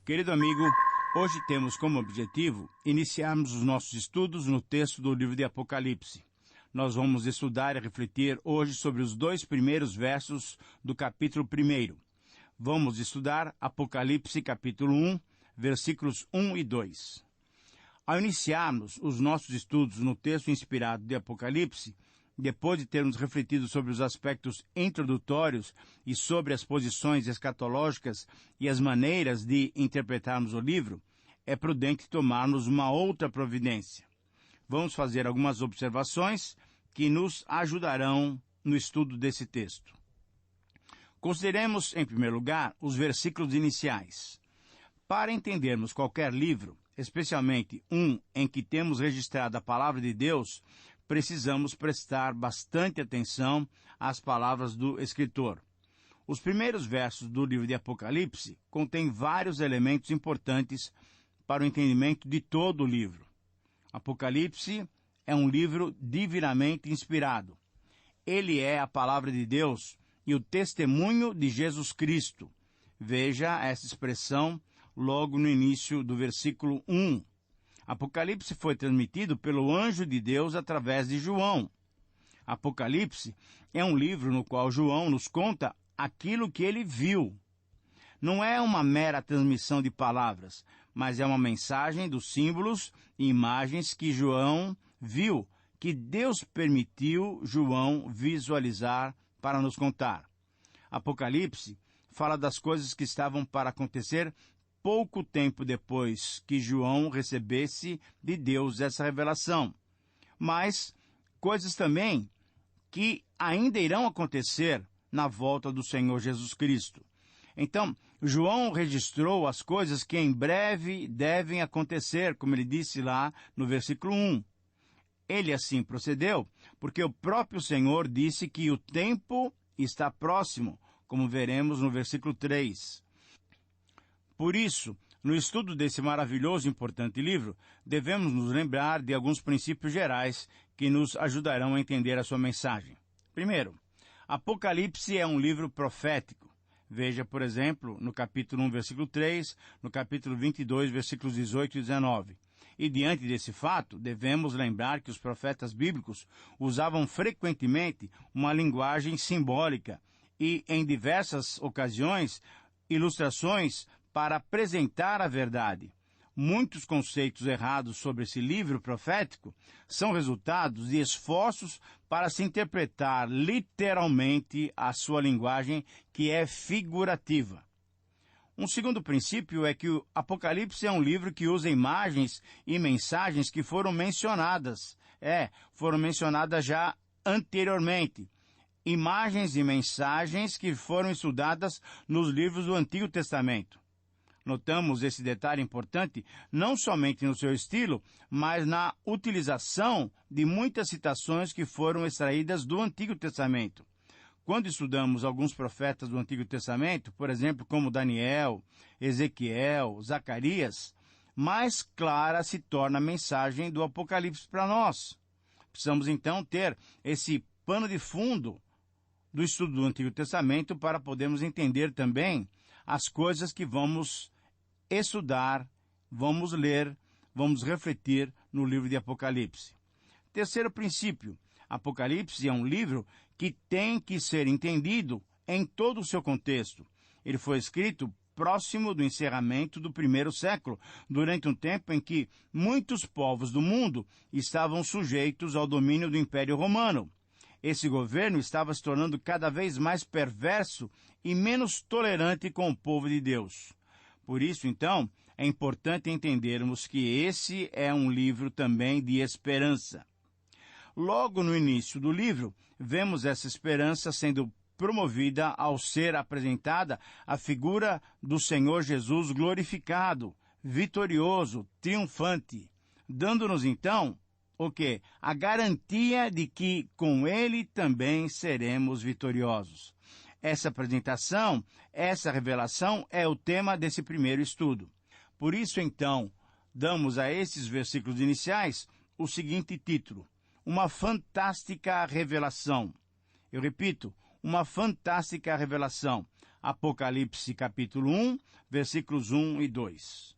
Querido amigo, hoje temos como objetivo iniciarmos os nossos estudos no texto do livro de Apocalipse. Nós vamos estudar e refletir hoje sobre os 2 primeiros versos do capítulo 1. Vamos estudar Apocalipse capítulo 1, versículos 1 e 2. Ao iniciarmos os nossos estudos no texto inspirado de Apocalipse, depois de termos refletido sobre os aspectos introdutórios e sobre as posições escatológicas e as maneiras de interpretarmos o livro, é prudente tomarmos uma outra providência. Vamos fazer algumas observações que nos ajudarão no estudo desse texto. Consideremos, em primeiro lugar, os versículos iniciais. Para entendermos qualquer livro, especialmente um em que temos registrado a palavra de Deus, precisamos prestar bastante atenção às palavras do escritor. Os primeiros versos do livro de Apocalipse contêm vários elementos importantes para o entendimento de todo o livro. Apocalipse é um livro divinamente inspirado. Ele é a palavra de Deus e o testemunho de Jesus Cristo. Veja essa expressão logo no início do versículo 1. Apocalipse foi transmitido pelo anjo de Deus através de João. Apocalipse é um livro no qual João nos conta aquilo que ele viu. Não é uma mera transmissão de palavras, mas é uma mensagem dos símbolos e imagens que João viu, que Deus permitiu João visualizar para nos contar. Apocalipse fala das coisas que estavam para acontecer pouco tempo depois que João recebesse de Deus essa revelação. Mas coisas também que ainda irão acontecer na volta do Senhor Jesus Cristo. Então, João registrou as coisas que em breve devem acontecer, como ele disse lá no versículo 1. Ele assim procedeu, porque o próprio Senhor disse que o tempo está próximo, como veremos no versículo 3. Por isso, no estudo desse maravilhoso e importante livro, devemos nos lembrar de alguns princípios gerais que nos ajudarão a entender a sua mensagem. Primeiro, Apocalipse é um livro profético. Veja, por exemplo, no capítulo 1, versículo 3, no capítulo 22, versículos 18 e 19. E diante desse fato, devemos lembrar que os profetas bíblicos usavam frequentemente uma linguagem simbólica e, em diversas ocasiões, ilustrações para apresentar a verdade. Muitos conceitos errados sobre esse livro profético são resultados de esforços para se interpretar literalmente a sua linguagem, que é figurativa. Um segundo princípio é que o Apocalipse é um livro que usa imagens e mensagens que foram mencionadas já anteriormente. Imagens e mensagens que foram estudadas nos livros do Antigo Testamento. Notamos esse detalhe importante não somente no seu estilo, mas na utilização de muitas citações que foram extraídas do Antigo Testamento. Quando estudamos alguns profetas do Antigo Testamento, por exemplo, como Daniel, Ezequiel, Zacarias, mais clara se torna a mensagem do Apocalipse para nós. Precisamos então ter esse pano de fundo do estudo do Antigo Testamento para podermos entender também as coisas que vamos estudar, vamos ler, vamos refletir no livro de Apocalipse. Terceiro princípio, Apocalipse é um livro que tem que ser entendido em todo o seu contexto. Ele foi escrito próximo do encerramento do 1º século, durante um tempo em que muitos povos do mundo estavam sujeitos ao domínio do Império Romano. Esse governo estava se tornando cada vez mais perverso e menos tolerante com o povo de Deus. Por isso, então, é importante entendermos que esse é um livro também de esperança. Logo no início do livro, vemos essa esperança sendo promovida ao ser apresentada a figura do Senhor Jesus glorificado, vitorioso, triunfante, dando-nos então o quê? A garantia de que com Ele também seremos vitoriosos. Essa apresentação, essa revelação é o tema desse primeiro estudo. Por isso, então, damos a esses versículos iniciais o seguinte título: Uma fantástica revelação. Eu repito, uma fantástica revelação. Apocalipse capítulo 1, versículos 1 e 2.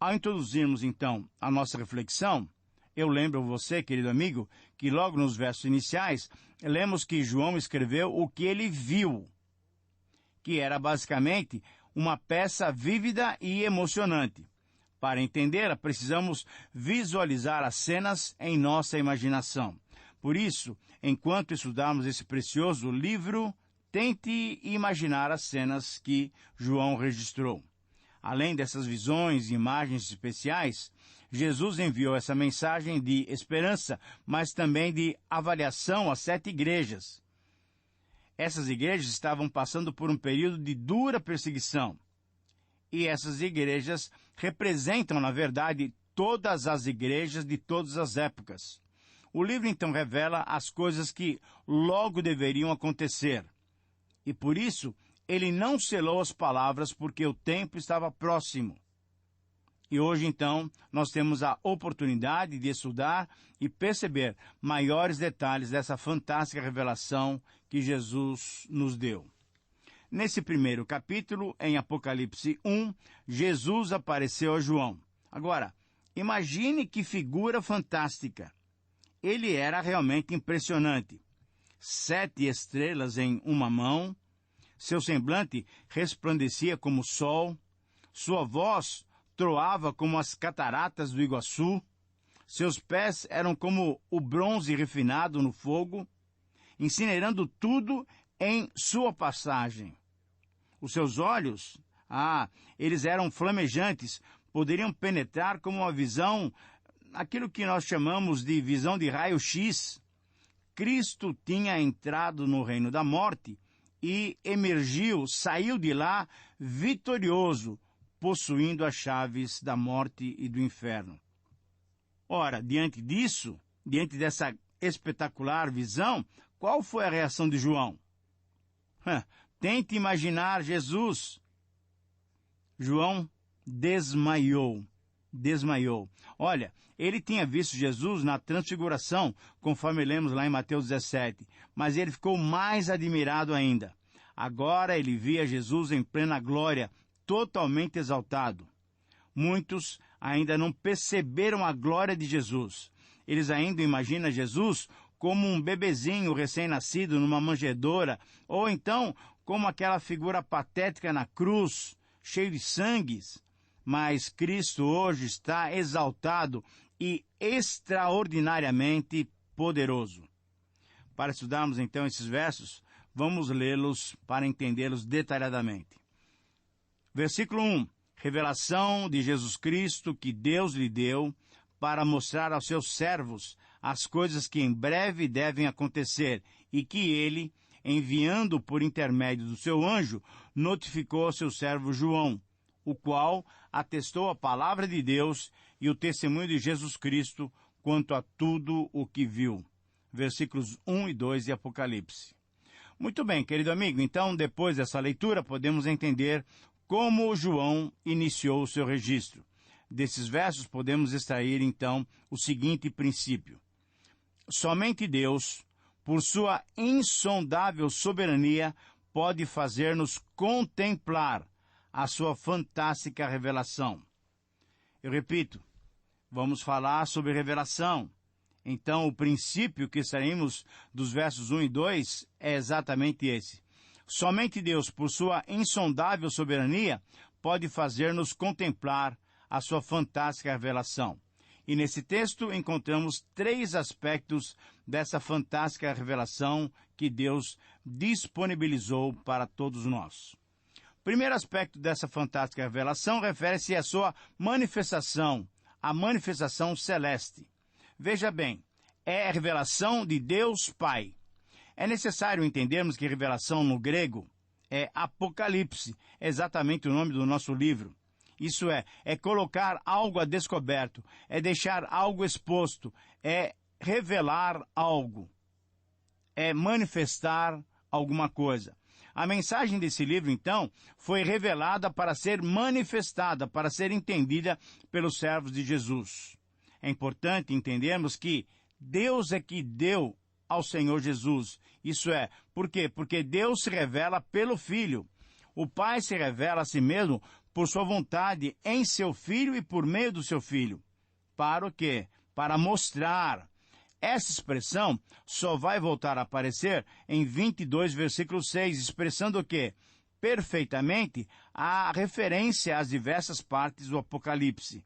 Ao introduzirmos, então, a nossa reflexão, eu lembro você, querido amigo, que logo nos versos iniciais, lemos que João escreveu o que ele viu, que era basicamente uma peça vívida e emocionante. Para entendê-la, precisamos visualizar as cenas em nossa imaginação. Por isso, enquanto estudarmos esse precioso livro, tente imaginar as cenas que João registrou. Além dessas visões e imagens especiais, Jesus enviou essa mensagem de esperança, mas também de avaliação às 7 igrejas. Essas igrejas estavam passando por um período de dura perseguição. E essas igrejas representam, na verdade, todas as igrejas de todas as épocas. O livro, então, revela as coisas que logo deveriam acontecer. E por isso, ele não selou as palavras porque o tempo estava próximo. E hoje, então, nós temos a oportunidade de estudar e perceber maiores detalhes dessa fantástica revelação que Jesus nos deu. Nesse primeiro capítulo, em Apocalipse 1, Jesus apareceu a João. Agora, imagine que figura fantástica. Ele era realmente impressionante. 7 estrelas em uma mão, seu semblante resplandecia como o sol, sua voz troava como as cataratas do Iguaçu, seus pés eram como o bronze refinado no fogo, incinerando tudo em sua passagem. Os seus olhos, eles eram flamejantes, poderiam penetrar como uma visão, aquilo que nós chamamos de visão de raio-x. Cristo tinha entrado no reino da morte e saiu de lá vitorioso, possuindo as chaves da morte e do inferno. Ora, diante dessa espetacular visão, qual foi a reação de João? Tente imaginar Jesus. João desmaiou. Olha, ele tinha visto Jesus na transfiguração, conforme lemos lá em Mateus 17, mas ele ficou mais admirado ainda. Agora ele via Jesus em plena glória, totalmente exaltado. Muitos ainda não perceberam a glória de Jesus. Eles ainda imaginam Jesus como um bebezinho recém-nascido numa manjedoura, ou então como aquela figura patética na cruz, cheio de sangues. Mas Cristo hoje está exaltado e extraordinariamente poderoso. Para estudarmos então esses versos, vamos lê-los para entendê-los detalhadamente. Versículo 1. Revelação de Jesus Cristo que Deus lhe deu para mostrar aos seus servos as coisas que em breve devem acontecer e que ele, enviando por intermédio do seu anjo, notificou ao seu servo João, o qual atestou a palavra de Deus e o testemunho de Jesus Cristo quanto a tudo o que viu. Versículos 1 e 2 de Apocalipse. Muito bem, querido amigo, então, depois dessa leitura, podemos entender como João iniciou o seu registro. Desses versos, podemos extrair, então, o seguinte princípio. Somente Deus, por sua insondável soberania, pode fazer-nos contemplar a sua fantástica revelação. Eu repito, vamos falar sobre revelação. Então, o princípio que extraímos dos versos 1 e 2 é exatamente esse. Somente Deus, por sua insondável soberania, pode fazer-nos contemplar a sua fantástica revelação. E nesse texto encontramos 3 aspectos dessa fantástica revelação que Deus disponibilizou para todos nós. O primeiro aspecto dessa fantástica revelação refere-se à sua manifestação, a manifestação celeste. Veja bem, é a revelação de Deus Pai. É necessário entendermos que revelação no grego é Apocalipse, exatamente o nome do nosso livro. Isso é colocar algo a descoberto, é deixar algo exposto, é revelar algo, é manifestar alguma coisa. A mensagem desse livro, então, foi revelada para ser manifestada, para ser entendida pelos servos de Jesus. É importante entendermos que Deus é que deu ao Senhor Jesus. Isso é, por quê? Porque Deus se revela pelo Filho. O Pai se revela a si mesmo por sua vontade em seu Filho e por meio do seu Filho. Para o quê? Para mostrar. Essa expressão só vai voltar a aparecer em 22, versículo 6, expressando o quê? Perfeitamente a referência às diversas partes do Apocalipse.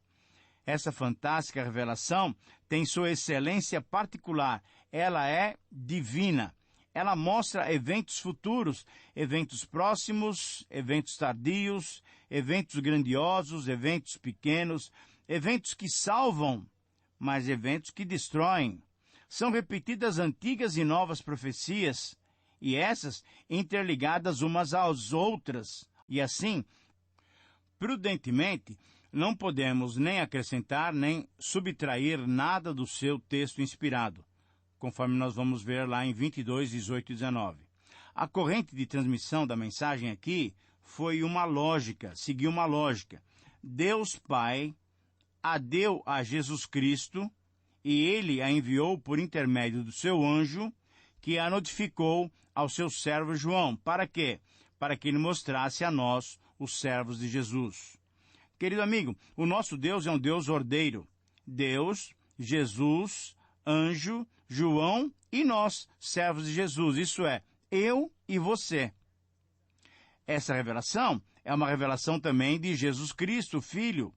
Essa fantástica revelação tem sua excelência particular. Ela é divina. Ela mostra eventos futuros, eventos próximos, eventos tardios, eventos grandiosos, eventos pequenos, eventos que salvam, mas eventos que destroem. São repetidas antigas e novas profecias, e essas interligadas umas às outras. E assim, prudentemente, não podemos nem acrescentar, nem subtrair nada do seu texto inspirado, conforme nós vamos ver lá em 22, 18 e 19. A corrente de transmissão da mensagem aqui foi uma lógica, seguiu uma lógica. Deus Pai a deu a Jesus Cristo, e ele a enviou por intermédio do seu anjo, que a notificou ao seu servo João. Para quê? Para que ele mostrasse a nós, os servos de Jesus. Querido amigo, o nosso Deus é um Deus ordeiro. Deus, Jesus, anjo, João e nós, servos de Jesus. Isso é, eu e você. Essa revelação é uma revelação também de Jesus Cristo, Filho.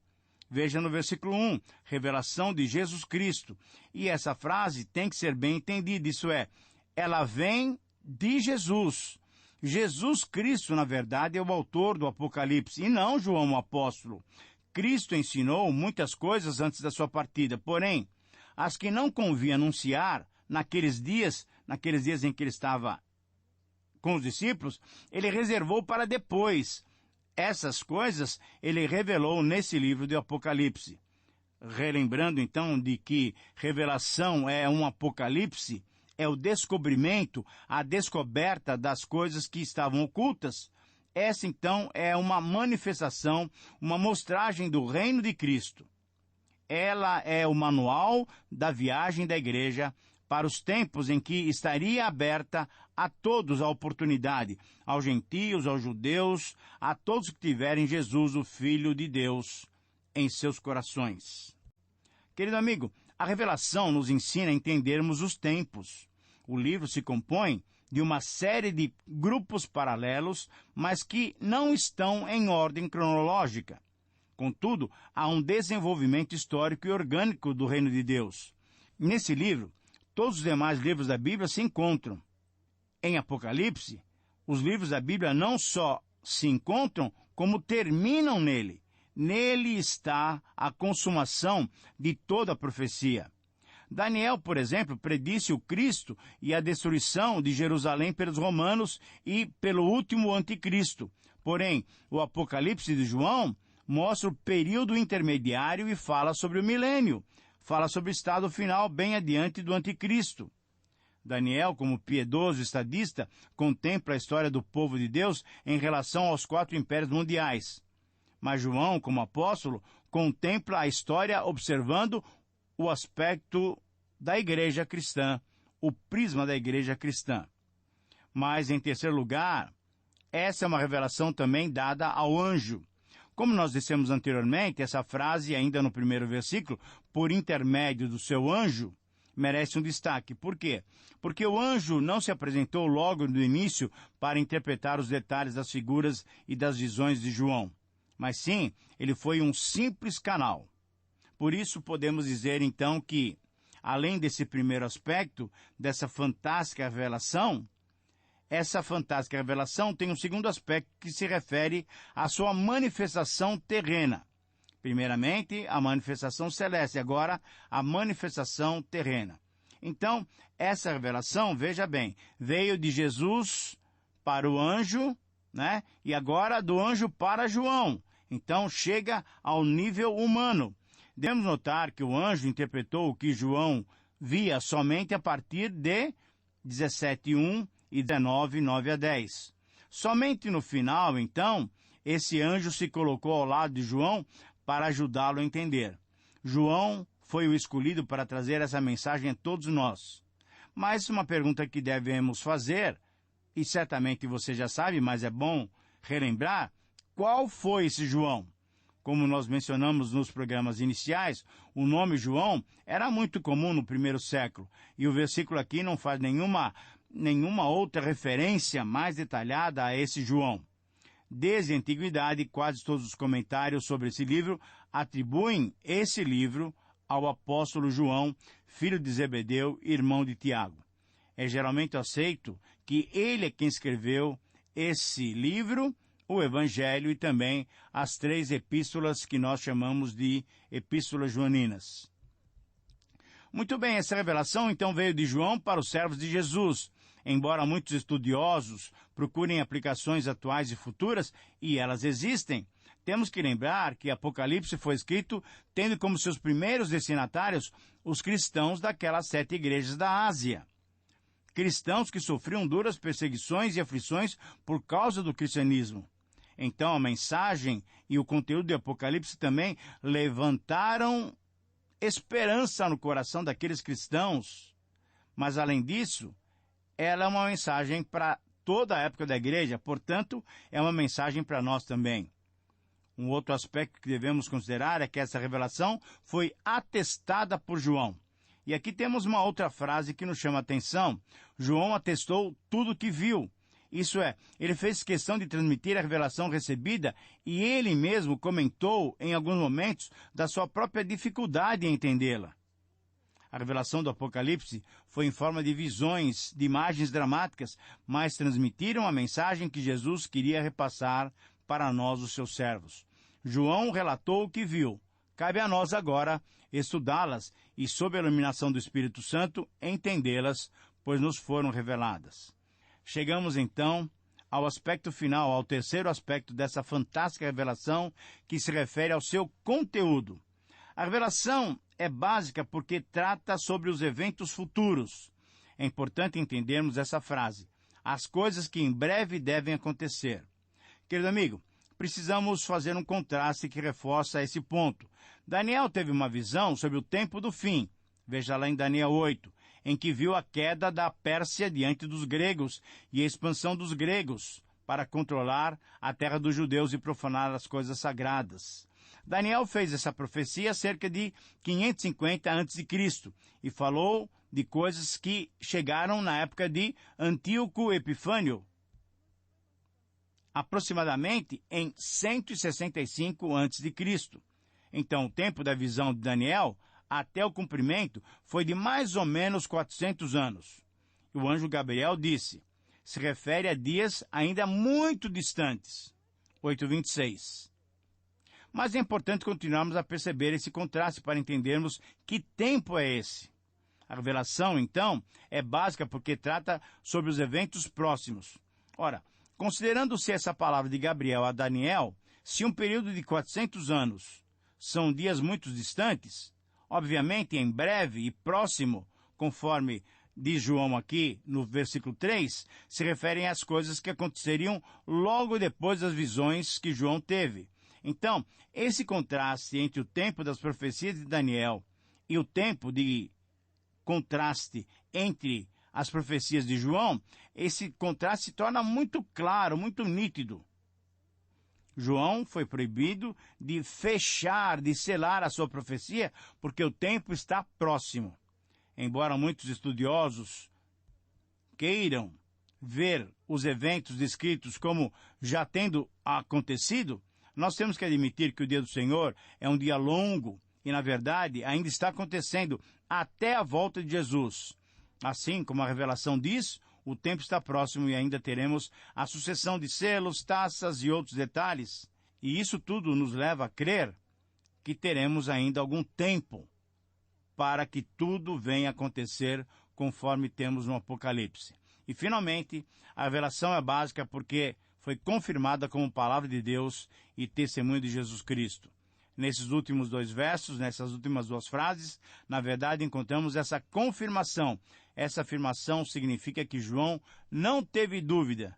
Veja no versículo 1, revelação de Jesus Cristo. E essa frase tem que ser bem entendida, isso é, ela vem de Jesus. Jesus Cristo, na verdade, é o autor do Apocalipse, e não João o apóstolo. Cristo ensinou muitas coisas antes da sua partida, porém, as que não convinha anunciar naqueles dias em que ele estava com os discípulos, ele reservou para depois. Essas coisas ele revelou nesse livro de Apocalipse. Relembrando então de que revelação é um apocalipse, é o descobrimento, a descoberta das coisas que estavam ocultas. Essa então é uma manifestação, uma mostragem do reino de Cristo. Ela é o manual da viagem da igreja para os tempos em que estaria aberta a todos a oportunidade, aos gentios, aos judeus, a todos que tiverem Jesus, o Filho de Deus, em seus corações. Querido amigo, a revelação nos ensina a entendermos os tempos. O livro se compõe de uma série de grupos paralelos, mas que não estão em ordem cronológica. Contudo, há um desenvolvimento histórico e orgânico do reino de Deus. Nesse livro, todos os demais livros da Bíblia se encontram. Em Apocalipse, os livros da Bíblia não só se encontram, como terminam nele. Nele está a consumação de toda a profecia. Daniel, por exemplo, predisse o Cristo e a destruição de Jerusalém pelos romanos e pelo último anticristo. Porém, o Apocalipse de João mostra o período intermediário e fala sobre o milênio. Fala sobre o estado final bem adiante do anticristo. Daniel, como piedoso estadista, contempla a história do povo de Deus em relação aos 4 impérios mundiais. Mas João, como apóstolo, contempla a história observando o aspecto da igreja cristã, o prisma da igreja cristã. Mas, em terceiro lugar, essa é uma revelação também dada ao anjo. Como nós dissemos anteriormente, essa frase, ainda no primeiro versículo, por intermédio do seu anjo, merece um destaque. Por quê? Porque o anjo não se apresentou logo no início para interpretar os detalhes das figuras e das visões de João. Mas sim, ele foi um simples canal. Por isso podemos dizer então que, além desse primeiro aspecto, dessa fantástica revelação, essa fantástica revelação tem um segundo aspecto que se refere à sua manifestação terrena. Primeiramente, a manifestação celeste, agora a manifestação terrena. Então, essa revelação, veja bem, veio de Jesus para o anjo, né? E agora do anjo para João. Então, chega ao nível humano. Devemos notar que o anjo interpretou o que João via somente a partir de 17:1 e 19:9 a 10. Somente no final, então, esse anjo se colocou ao lado de João para ajudá-lo a entender. João foi o escolhido para trazer essa mensagem a todos nós. Mas uma pergunta que devemos fazer, e certamente você já sabe, mas é bom relembrar qual foi esse João. Como nós mencionamos nos programas iniciais, o nome João era muito comum no primeiro século, e o versículo aqui não faz nenhuma outra referência mais detalhada a esse João. Desde a antiguidade, quase todos os comentários sobre esse livro atribuem esse livro ao apóstolo João, filho de Zebedeu, irmão de Tiago. É geralmente aceito que ele é quem escreveu esse livro, o Evangelho e também as 3 epístolas que nós chamamos de epístolas joaninas. Muito bem, essa revelação então veio de João para os servos de Jesus. Embora muitos estudiosos procurem aplicações atuais e futuras, e elas existem, temos que lembrar que Apocalipse foi escrito tendo como seus primeiros destinatários os cristãos daquelas 7 igrejas da Ásia. Cristãos que sofriam duras perseguições e aflições por causa do cristianismo. Então a mensagem e o conteúdo de Apocalipse também levantaram esperança no coração daqueles cristãos. Mas além disso, ela é uma mensagem para toda a época da igreja, portanto, é uma mensagem para nós também. Um outro aspecto que devemos considerar é que essa revelação foi atestada por João. E aqui temos uma outra frase que nos chama a atenção. João atestou tudo o que viu. Isso é, ele fez questão de transmitir a revelação recebida e ele mesmo comentou em alguns momentos da sua própria dificuldade em entendê-la. A revelação do Apocalipse foi em forma de visões, de imagens dramáticas, mas transmitiram a mensagem que Jesus queria repassar para nós, os seus servos. João relatou o que viu. Cabe a nós agora estudá-las e, sob a iluminação do Espírito Santo, entendê-las, pois nos foram reveladas. Chegamos então ao aspecto final, ao terceiro aspecto dessa fantástica revelação, que se refere ao seu conteúdo. A revelação é básica porque trata sobre os eventos futuros. É importante entendermos essa frase: as coisas que em breve devem acontecer. Querido amigo, precisamos fazer um contraste que reforça esse ponto. Daniel teve uma visão sobre o tempo do fim. Veja lá em Daniel 8, em que viu a queda da Pérsia diante dos gregos e a expansão dos gregos para controlar a terra dos judeus e profanar as coisas sagradas. Daniel fez essa profecia cerca de 550 a.C. e falou de coisas que chegaram na época de Antíoco Epifânio, aproximadamente em 165 a.C. Então, o tempo da visão de Daniel até o cumprimento foi de mais ou menos 400 anos. O anjo Gabriel disse, se refere a dias ainda muito distantes. 8:26. Mas é importante continuarmos a perceber esse contraste para entendermos que tempo é esse. A revelação, então, é básica porque trata sobre os eventos próximos. Ora, considerando-se essa palavra de Gabriel a Daniel, se um período de 400 anos são dias muito distantes, obviamente em breve e próximo, conforme diz João aqui no versículo 3, se referem às coisas que aconteceriam logo depois das visões que João teve. Então, esse contraste entre o tempo das profecias de Daniel e o tempo de contraste entre as profecias de João, esse contraste se torna muito claro, muito nítido. João foi proibido de fechar, de selar a sua profecia, porque o tempo está próximo. Embora muitos estudiosos queiram ver os eventos descritos como já tendo acontecido, nós temos que admitir que o dia do Senhor é um dia longo e, na verdade, ainda está acontecendo até a volta de Jesus. Assim como a revelação diz, o tempo está próximo e ainda teremos a sucessão de selos, taças e outros detalhes. E isso tudo nos leva a crer que teremos ainda algum tempo para que tudo venha acontecer conforme temos no Apocalipse. E, finalmente, a revelação é básica porque foi confirmada como palavra de Deus e testemunho de Jesus Cristo. Nesses últimos 2 versos, nessas últimas 2 frases, na verdade encontramos essa confirmação. Essa afirmação significa que João não teve dúvida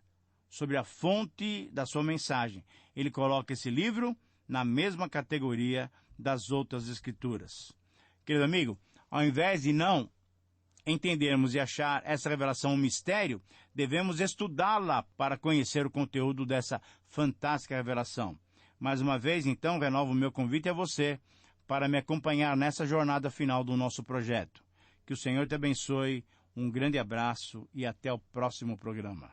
sobre a fonte da sua mensagem. Ele coloca esse livro na mesma categoria das outras escrituras. Querido amigo, ao invés de não entendermos e achar essa revelação um mistério, devemos estudá-la para conhecer o conteúdo dessa fantástica revelação. Mais uma vez, então, renovo o meu convite a você para me acompanhar nessa jornada final do nosso projeto. Que o Senhor te abençoe, um grande abraço e até o próximo programa.